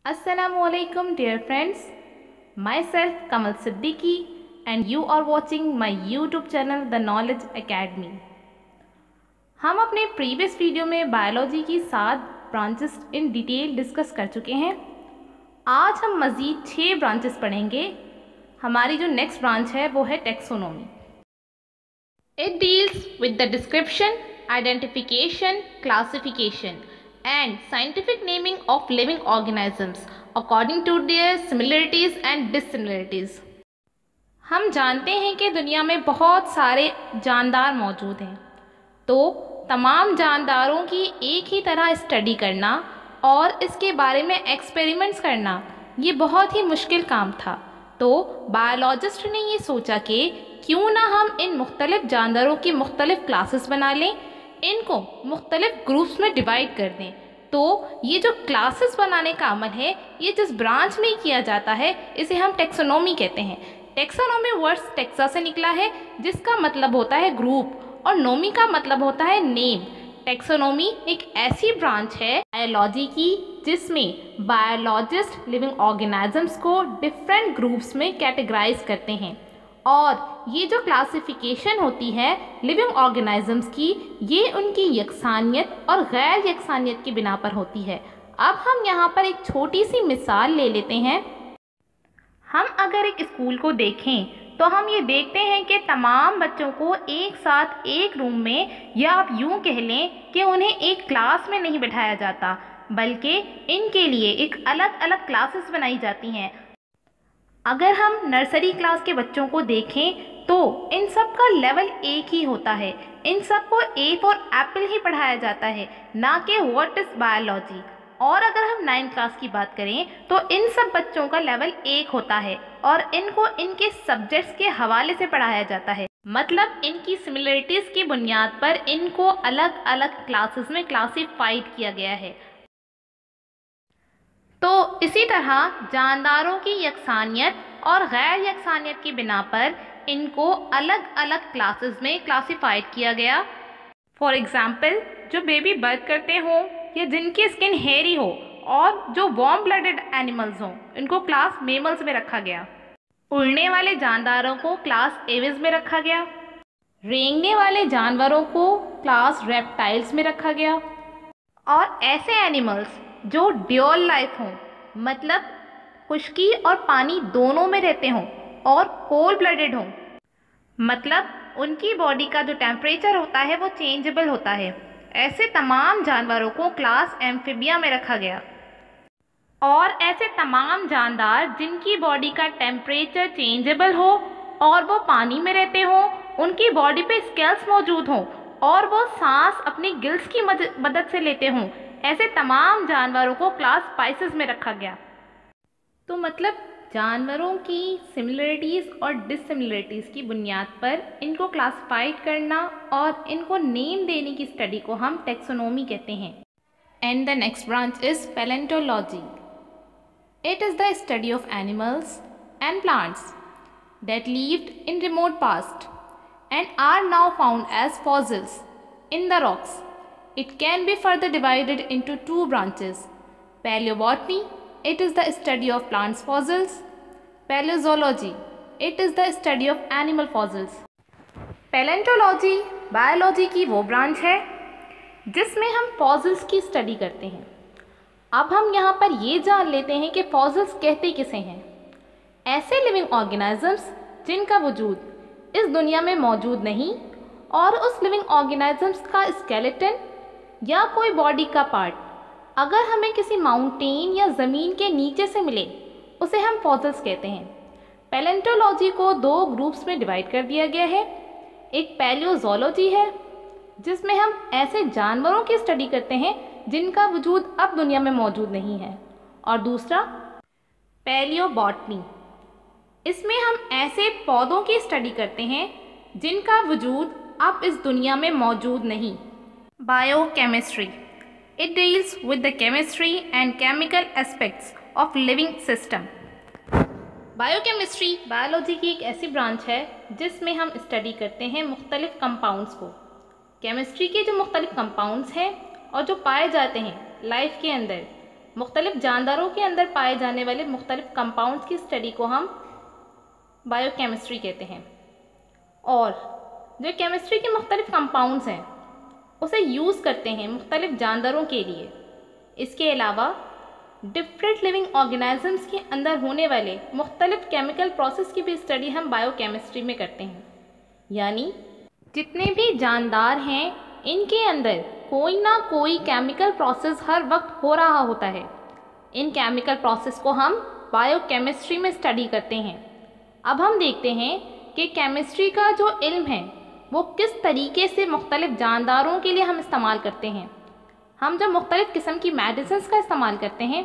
Assalamualaikum dear friends, myself Kamal Siddiqui and you are watching my YouTube channel The Knowledge Academy। हम अपने previous video में biology की 7 branches in detail discuss कर चुके हैं। आज हम मज़ीद 6 ब्रांचेस पढ़ेंगे। हमारी जो नेक्स्ट ब्रांच है वो है taxonomy. It deals with the description, identification, classification and scientific naming of living organisms according to their similarities and dissimilarities। हम जानते हैं कि दुनिया में बहुत सारे जानदार मौजूद हैं, तो तमाम जानदारों की एक ही तरह स्टडी करना और इसके बारे में एक्सपेरिमेंट्स करना ये बहुत ही मुश्किल काम था। तो बायोलॉजिस्ट ने ये सोचा कि क्यों ना हम इन मुख्तलिफ जानदारों की मुख्तलिफ क्लासेस बना लें, इनको मुख्तलिफ ग्रुप्स में डिवाइड कर दें। तो ये जो क्लासेस बनाने का अमल है ये जिस ब्रांच में किया जाता है इसे हम टेक्सोनोमी कहते हैं। टेक्सोनोमी वर्ड्स टेक्सा से निकला है जिसका मतलब होता है ग्रुप और नोमी का मतलब होता है नेम। टेक्सोनोमी एक ऐसी ब्रांच है बायोलॉजी की जिसमें बायोलॉजिस्ट लिविंग ऑर्गेनिजम्स को डिफरेंट ग्रुप्स में कैटेगराइज करते हैं और ये जो क्लासिफिकेशन होती है लिविंग ऑर्गेनिजम्स की ये उनकी यकसानियत और गैर यकसानियत की बिना पर होती है। अब हम यहाँ पर एक छोटी सी मिसाल ले लेते हैं। हम अगर एक स्कूल को देखें तो हम ये देखते हैं कि तमाम बच्चों को एक साथ एक रूम में, या आप यूँ कह लें कि उन्हें एक क्लास में नहीं बिठाया जाता, बल्कि इनके लिए एक अलग अलग क्लासेस बनाई जाती हैं। अगर हम नर्सरी क्लास के बच्चों को देखें तो इन सब का लेवल एक ही होता है। इन सब को ए फॉर एप्पल ही पढ़ाया जाता है, ना कि व्हाट इज़ बायोलॉजी। और अगर हम 9th क्लास की बात करें तो इन सब बच्चों का लेवल एक होता है और इनको इनके सब्जेक्ट्स के हवाले से पढ़ाया जाता है। मतलब इनकी सिमिलरिटीज़ की बुनियाद पर इनको अलग अलग क्लासेस में क्लासीफाइड किया गया है। तो इसी तरह जानदारों की यकसानियत और गैर यकसानियत की बिना पर इनको अलग अलग क्लासेस में क्लासीफाइड किया गया। फॉर एग्ज़ाम्पल, जो बेबी बर्थ करते हों या जिनकी स्किन हेयरी हो और जो वार्म ब्लडेड एनिमल्स हों इनको क्लास मेमल्स में रखा गया। उड़ने वाले जानदारों को क्लास एविस में रखा गया। रेंगने वाले जानवरों को क्लास रेप्टाइल्स में रखा गया। और ऐसे एनिमल्स जो ड्यूअल लाइफ हों, मतलब खुश्की और पानी दोनों में रहते हों और कोल्ड ब्लडेड हों, मतलब उनकी बॉडी का जो टेम्परेचर होता है वो चेंजेबल होता है, ऐसे तमाम जानवरों को क्लास एम्फिबिया में रखा गया। और ऐसे तमाम जानदार जिनकी बॉडी का टेम्परेचर चेंजेबल हो और वो पानी में रहते हों, उनकी बॉडी पे स्केल्स मौजूद हों और वो सांस अपनी गिल्स की मदद से लेते हों, ऐसे तमाम जानवरों को क्लास स्पाइसेस में रखा गया। तो मतलब जानवरों की सिमिलरिटीज़ और डिससिमिलरिटीज़ की बुनियाद पर इनको क्लासिफाइड करना और इनको नेम देने की स्टडी को हम टेक्सोनोमी कहते हैं। And the next branch is palaeontology. It is the study of animals and plants that lived in remote past and are now found as fossils in the rocks. It can be further divided into 2 branches. Paleobotany, it is the study of plants fossils. Paleozoology, it is the study of animal fossils. Paleontology biology की वो branch है जिसमें हम fossils की study करते हैं। अब हम यहाँ पर ये जान लेते हैं कि फॉसिल्स कहते किसे हैं। ऐसे लिविंग ऑर्गेनिजम्स जिनका वजूद इस दुनिया में मौजूद नहीं और उस लिविंग ऑर्गेनिजम्स का स्केलेटन या कोई बॉडी का पार्ट अगर हमें किसी माउंटेन या ज़मीन के नीचे से मिले उसे हम फॉसिल्स कहते हैं। पैलेंटोलॉजी को 2 ग्रुप्स में डिवाइड कर दिया गया है। एक पैलियोजोलॉजी है जिसमें हम ऐसे जानवरों की स्टडी करते हैं जिनका वजूद अब दुनिया में मौजूद नहीं है, और दूसरा पैलियोबॉटनी, इसमें हम ऐसे पौधों की स्टडी करते हैं जिनका वजूद अब इस दुनिया में मौजूद नहीं। Biochemistry, it deals with the chemistry and chemical aspects of living system. Biochemistry biology की एक ऐसी ब्रांच है जिसमें हम स्टडी करते हैं मुख्तलिफ कंपाउंड्स को। केमिस्ट्री के जो मुख्तलिफ कंपाउंड्स हैं और जो पाए जाते हैं लाइफ के अंदर, मुख्तलिफ जानदारों के अंदर पाए जाने वाले मुख्तलिफ कंपाउंड्स की स्टडी को हम बायोकेमिस्ट्री कहते हैं। और जो केमिस्ट्री के मुख्तलिफ कंपाउंड्स हैं उसे यूज़ करते हैं मुख्तलिफ जानदारों के लिए। इसके अलावा डिफरेंट लिविंग ऑर्गेनिजम्स के अंदर होने वाले मुख्तलिफ केमिकल प्रोसेस की भी स्टडी हम बायोकेमिस्ट्री में करते हैं। यानी जितने भी जानदार हैं इनके अंदर कोई ना कोई केमिकल प्रोसेस हर वक्त हो रहा होता है। इन केमिकल प्रोसेस को हम बायोकेमिस्ट्री में स्टडी करते हैं। अब हम देखते हैं कि केमिस्ट्री का जो इल्म है वो किस तरीके से मुख्तलिफ जानदारों के लिए हम इस्तेमाल करते हैं। हम जब मुख्तलिफ़ किस्म की मेडिसिन्स का इस्तेमाल करते हैं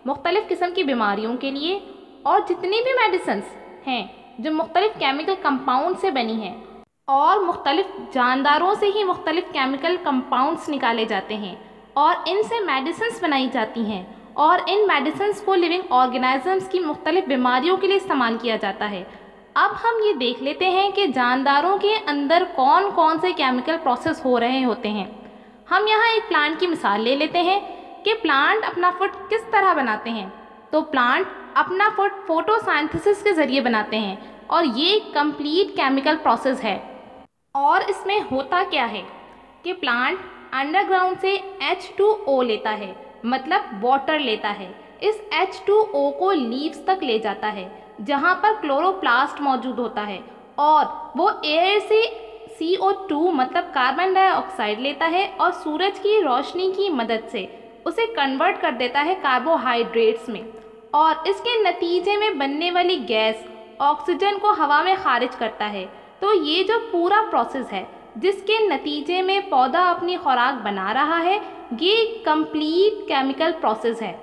मुख्तलिफ़ किस्म की बीमारियों के लिए, और जितनी भी मेडिसिन्स हैं जो मुख्तलिफ़ केमिकल कंपाउंड से बनी हैं और मुख्तलिफ़ जानदारों से ही मुख्तलिफ़ केमिकल कंपाउंड्स निकाले जाते हैं और इनसे मेडिसिन्स बनाई जाती हैं और इन मेडिसिन्स को लिविंग ऑर्गेनिजम्स की मुख्तलिफ़ बीमारियों के लिए इस्तेमाल किया जाता है। अब हम ये देख लेते हैं कि जानदारों के अंदर कौन कौन से केमिकल प्रोसेस हो रहे होते हैं। हम यहाँ एक प्लांट की मिसाल ले लेते हैं कि प्लांट अपना फूड किस तरह बनाते हैं। तो प्लांट अपना फूड फोटोसिंथेसिस के ज़रिए बनाते हैं और ये कंप्लीट केमिकल प्रोसेस है। और इसमें होता क्या है कि प्लांट अंडरग्राउंड से H2O लेता है, मतलब वाटर लेता है। इस H2O को लीव्स तक ले जाता है जहाँ पर क्लोरोप्लास्ट मौजूद होता है और वो एयर से CO2 मतलब कार्बन डाइऑक्साइड लेता है और सूरज की रोशनी की मदद से उसे कन्वर्ट कर देता है कार्बोहाइड्रेट्स में, और इसके नतीजे में बनने वाली गैस ऑक्सीजन को हवा में खारिज करता है। तो ये जो पूरा प्रोसेस है जिसके नतीजे में पौधा अपनी खुराक बना रहा है, ये कंप्लीट केमिकल प्रोसेस है।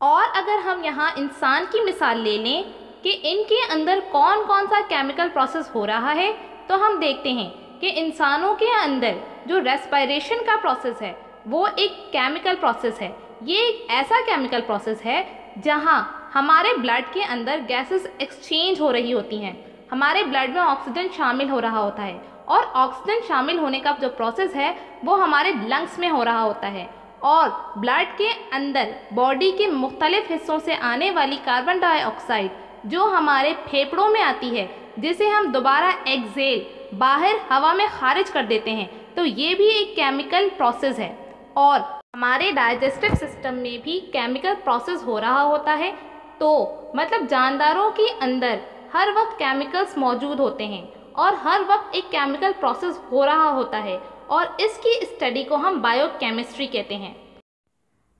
और अगर हम यहाँ इंसान की मिसाल ले लें कि इनके अंदर कौन कौन सा केमिकल प्रोसेस हो रहा है, तो हम देखते हैं कि इंसानों के अंदर जो रेस्पिरेशन का प्रोसेस है वो एक केमिकल प्रोसेस है। ये एक ऐसा केमिकल प्रोसेस है जहाँ हमारे ब्लड के अंदर गैसेस एक्सचेंज हो रही होती हैं। हमारे ब्लड में ऑक्सीजन शामिल हो रहा होता है और ऑक्सीजन शामिल होने का जो प्रोसेस है वो हमारे लंग्स में हो रहा होता है, और ब्लड के अंदर बॉडी के मुख्तलिफ हिस्सों से आने वाली कार्बन डाइऑक्साइड जो हमारे फेफड़ों में आती है, जिसे हम दोबारा एक्सेल बाहर हवा में खारिज कर देते हैं। तो ये भी एक केमिकल प्रोसेस है। और हमारे डाइजेस्टिव सिस्टम में भी केमिकल प्रोसेस हो रहा होता है। तो मतलब जानदारों के अंदर हर वक्त केमिकल्स मौजूद होते हैं और हर वक्त एक केमिकल प्रोसेस हो रहा होता है, और इसकी स्टडी को हम बायोकेमिस्ट्री कहते हैं।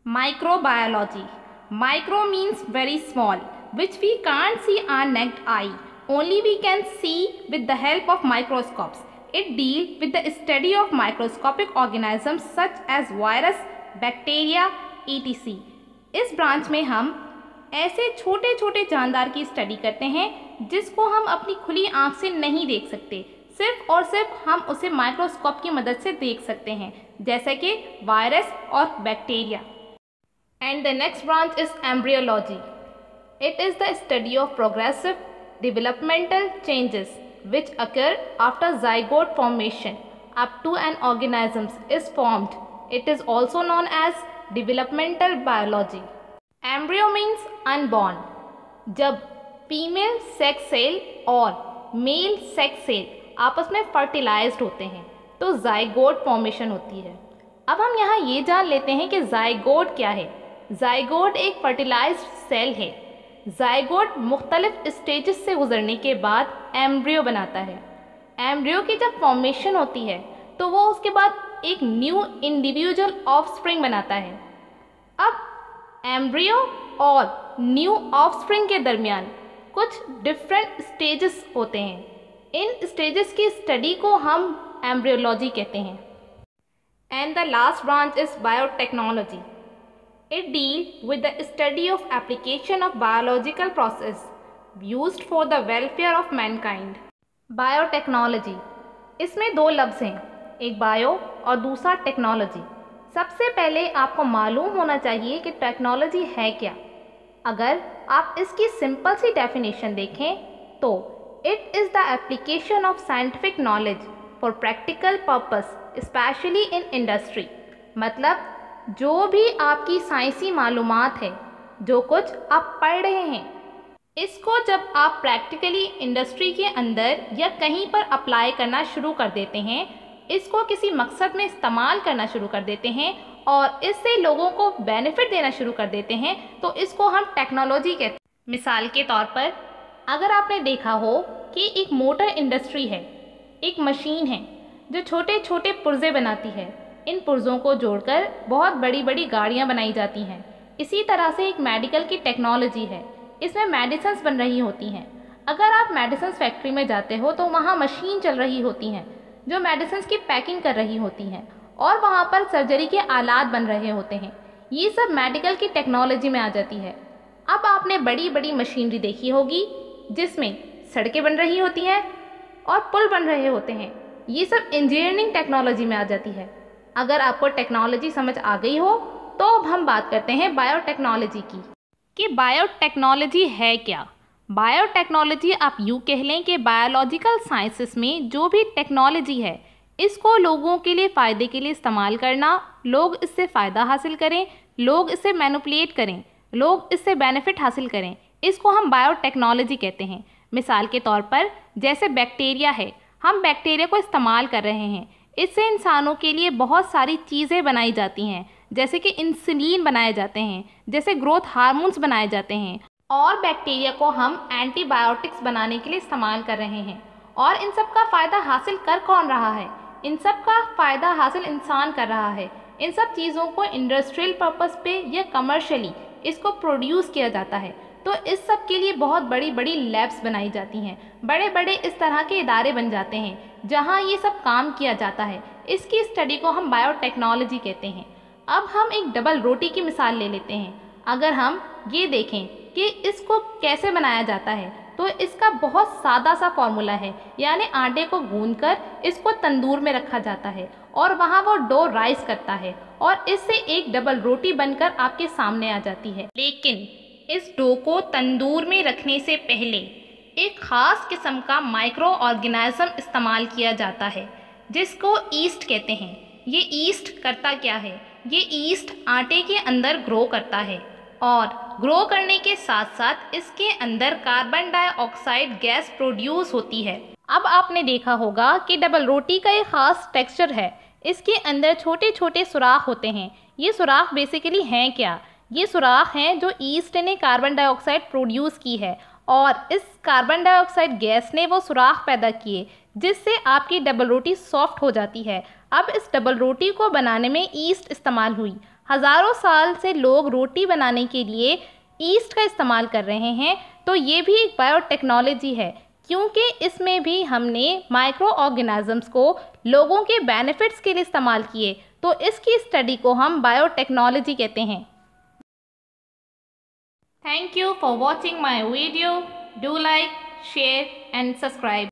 Microbiology. Micro means very small, which we can't see our naked eye. Only we can see with the help of microscopes. It deals with the study of microscopic organisms such as virus, bacteria, etc. इस branch में हम ऐसे छोटे छोटे जानदार की study करते हैं जिसको हम अपनी खुली आंख से नहीं देख सकते, सिर्फ और सिर्फ हम उसे माइक्रोस्कोप की मदद से देख सकते हैं, जैसे कि वायरस और bacteria. And the next branch is embryology. It is the study of progressive developmental changes which occur after zygote formation up to an organism is formed. It is also known as developmental biology. Embryo means unborn. जब female sex cell और male sex cell आपस में fertilised होते हैं तो zygote formation होती है। अब हम यहाँ ये जान लेते हैं कि जाइगोट क्या है। जाइगोट एक फर्टिलाइज्ड सेल है। जाइगोट मुख्तलिफ स्टेजेस से गुजरने के बाद एम्ब्रियो बनाता है। एम्ब्रियो की जब फॉर्मेशन होती है तो वो उसके बाद एक न्यू इंडिविजुअल ऑफस्प्रिंग बनाता है। अब एम्ब्रियो और न्यू ऑफस्प्रिंग के दरमियान कुछ डिफरेंट स्टेजेस होते हैं। इन स्टेजेस की स्टडी को हम एम्ब्रियोलॉजी कहते हैं। And the last branch is biotechnology. It deals with the study of application of biological process used for the welfare of mankind. Biotechnology. इसमें दो लफ्ज़ हैं, एक बायो और दूसरा टेक्नोलॉजी। सबसे पहले आपको मालूम होना चाहिए कि टेक्नोलॉजी है क्या। अगर आप इसकी सिंपल सी डेफिनेशन देखें तो it is the application of scientific knowledge for practical purpose specially in industry. मतलब जो भी आपकी साइंसी मालूमात है, जो कुछ आप पढ़ रहे हैं, इसको जब आप प्रैक्टिकली इंडस्ट्री के अंदर या कहीं पर अप्लाई करना शुरू कर देते हैं, इसको किसी मकसद में इस्तेमाल करना शुरू कर देते हैं और इससे लोगों को बेनिफिट देना शुरू कर देते हैं, तो इसको हम टेक्नोलॉजी कहते हैं। मिसाल के तौर पर अगर आपने देखा हो कि एक मोटर इंडस्ट्री है, एक मशीन है जो छोटे छोटे पुर्जे बनाती है। इन पुर्जों को जोड़कर बहुत बड़ी बड़ी गाड़ियाँ बनाई जाती हैं। इसी तरह से एक मेडिकल की टेक्नोलॉजी है, इसमें मेडिसिन्स बन रही होती हैं। अगर आप मेडिसिन्स फैक्ट्री में जाते हो तो वहाँ मशीन चल रही होती हैं जो मेडिसिन्स की पैकिंग कर रही होती हैं और वहाँ पर सर्जरी के आलात बन रहे होते हैं। ये सब मेडिकल की टेक्नोलॉजी में आ जाती है। अब आपने बड़ी बड़ी मशीनरी देखी होगी जिसमें सड़कें बन रही होती हैं और पुल बन रहे होते हैं। ये सब इंजीनियरिंग टेक्नोलॉजी में आ जाती है। अगर आपको टेक्नोलॉजी समझ आ गई हो तो अब हम बात करते हैं बायोटेक्नोलॉजी की कि बायोटेक्नोलॉजी है क्या। बायोटेक्नोलॉजी आप यूँ कह लें कि बायोलॉजिकल साइंसेस में जो भी टेक्नोलॉजी है, इसको लोगों के लिए फ़ायदे के लिए इस्तेमाल करना, लोग इससे फ़ायदा हासिल करें, लोग इससे मैनिपुलेट करें, लोग इससे बेनिफिट हासिल करें, इसको हम बायोटेक्नोलॉजी कहते हैं। मिसाल के तौर पर जैसे बैक्टीरिया है, हम बैक्टीरिया को इस्तेमाल कर रहे हैं, इससे इंसानों के लिए बहुत सारी चीज़ें बनाई जाती हैं, जैसे कि इंसुलिन बनाए जाते हैं, जैसे ग्रोथ हार्मोन्स बनाए जाते हैं, और बैक्टीरिया को हम एंटीबायोटिक्स बनाने के लिए इस्तेमाल कर रहे हैं। और इन सब का फ़ायदा हासिल कर कौन रहा है? इन सब का फ़ायदा हासिल इंसान कर रहा है। इन सब चीज़ों को इंडस्ट्रियल पर्पस पे या कमर्शियली इसको प्रोड्यूस किया जाता है। तो इस सब के लिए बहुत बड़ी बड़ी लैब्स बनाई जाती हैं, बड़े बड़े इस तरह के इदारे बन जाते हैं जहाँ ये सब काम किया जाता है। इसकी स्टडी को हम बायोटेक्नोलॉजी कहते हैं। अब हम एक डबल रोटी की मिसाल ले लेते हैं। अगर हम ये देखें कि इसको कैसे बनाया जाता है, तो इसका बहुत सादा सा फॉर्मूला है, यानी आटे को गूंथकर इसको तंदूर में रखा जाता है और वहाँ वो डो राइस करता है और इससे एक डबल रोटी बनकर आपके सामने आ जाती है। लेकिन इस डो को तंदूर में रखने से पहले एक ख़ास किस्म का माइक्रो ऑर्गेनिज्म इस्तेमाल किया जाता है जिसको ईस्ट कहते हैं। ये ईस्ट करता क्या है? ये ईस्ट आटे के अंदर ग्रो करता है और ग्रो करने के साथ साथ इसके अंदर कार्बन डाइऑक्साइड गैस प्रोड्यूस होती है। अब आपने देखा होगा कि डबल रोटी का एक ख़ास टेक्सचर है, इसके अंदर छोटे छोटे सुराख होते हैं। ये सुराख बेसिकली हैं क्या? ये सुराख हैं जो ईस्ट ने कार्बन डाइऑक्साइड प्रोड्यूस की है और इस कार्बन डाइऑक्साइड गैस ने वो सुराख पैदा किए जिससे आपकी डबल रोटी सॉफ्ट हो जाती है। अब इस डबल रोटी को बनाने में ईस्ट इस्तेमाल हुई। हज़ारों साल से लोग रोटी बनाने के लिए ईस्ट का इस्तेमाल कर रहे हैं। तो ये भी एक बायोटेक्नोलॉजी है क्योंकि इसमें भी हमने माइक्रो ऑर्गेनिजम्स को लोगों के बेनिफिट्स के लिए इस्तेमाल किए। तो इसकी स्टडी को हम बायोटेक्नोलॉजी कहते हैं। Thank you for watching my video. Do like, share and subscribe.